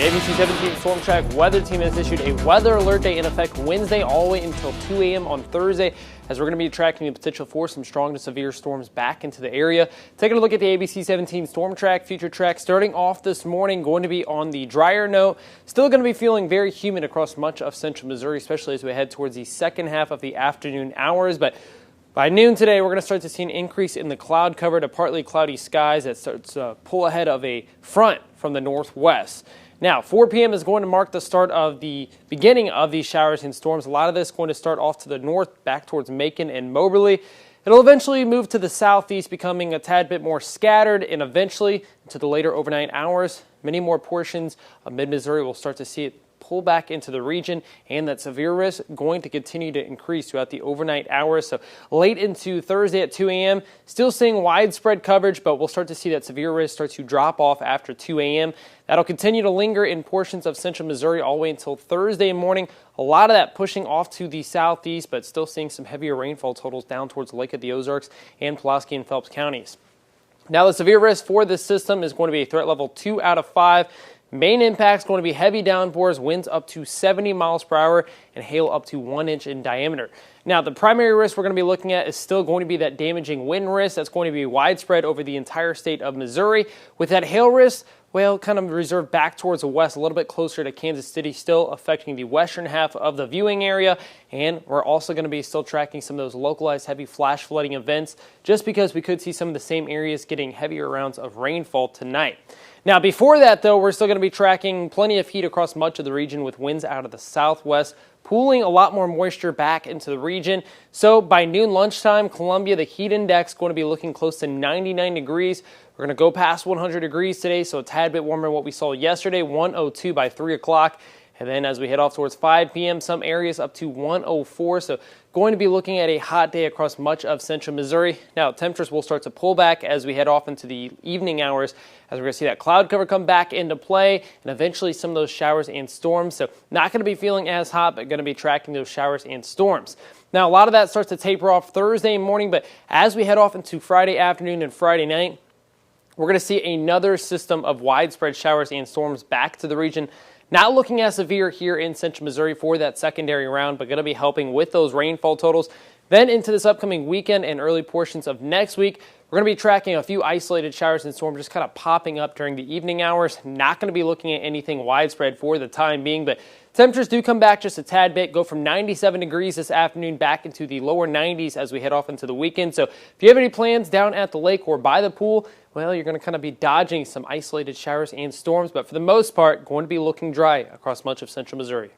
The ABC 17 Storm Track weather team has issued a weather alert day in effect Wednesday all the way until 2 a.m. on Thursday, as we're going to be tracking the potential for some strong to severe storms back into the area. Taking a look at the ABC 17 Storm Track future track, starting off this morning, going to be on the drier note. Still going to be feeling very humid across much of central Missouri, especially as we head towards the second half of the afternoon hours. But by noon today, we're going to start to see an increase in the cloud cover to partly cloudy skies that starts to pull ahead of a front from the northwest. Now, 4 p.m. is going to mark the start of the beginning of these showers and storms. A lot of this going to start off to the north, back towards Macon and Moberly. It'll eventually move to the southeast, becoming a tad bit more scattered, and eventually into the later overnight hours, many more portions of mid-Missouri will start to see it pull back into the region, and that severe risk going to continue to increase throughout the overnight hours. So late into Thursday at 2 a.m., still seeing widespread coverage, but we'll start to see that severe risk start to drop off after 2 a.m. That'll continue to linger in portions of central Missouri all the way until Thursday morning. A lot of that pushing off to the southeast, but still seeing some heavier rainfall totals down towards Lake of the Ozarks and Pulaski and Phelps counties. Now, the severe risk for this system is going to be a threat level 2 out of 5. Main impacts going to be heavy downpours, winds up to 70 miles per hour, and hail up to 1 inch in diameter. Now, the primary risk we're going to be looking at is still going to be that damaging wind risk that's going to be widespread over the entire state of Missouri. With that hail risk, well, kind of reserved back towards the west, a little bit closer to Kansas City, still affecting the western half of the viewing area. And we're also going to be still tracking some of those localized heavy flash flooding events, just because we could see some of the same areas getting heavier rounds of rainfall tonight. Now, before that, though, we're still going to be tracking plenty of heat across much of the region with winds out of the southwest, pooling a lot more moisture back into the region. So by noon lunchtime, Columbia, the heat index going to be looking close to 99 degrees. We're going to go past 100 degrees today, so a tad bit warmer than what we saw yesterday, 102 by 3 o'clock. And then as we head off towards 5 p.m., some areas up to 104. So going to be looking at a hot day across much of central Missouri. Now, temperatures will start to pull back as we head off into the evening hours, as we're going to see that cloud cover come back into play, and eventually some of those showers and storms. So not going to be feeling as hot, but going to be tracking those showers and storms. Now, a lot of that starts to taper off Thursday morning, but as we head off into Friday afternoon and Friday night, we're going to see another system of widespread showers and storms back to the region. Not looking as severe here in central Missouri for that secondary round, but going to be helping with those rainfall totals. Then into this upcoming weekend and early portions of next week, we're going to be tracking a few isolated showers and storms just kind of popping up during the evening hours. Not going to be looking at anything widespread for the time being, but temperatures do come back just a tad bit, go from 97 degrees this afternoon back into the lower 90s as we head off into the weekend. So if you have any plans down at the lake or by the pool, well, you're going to kind of be dodging some isolated showers and storms, but for the most part, going to be looking dry across much of central Missouri.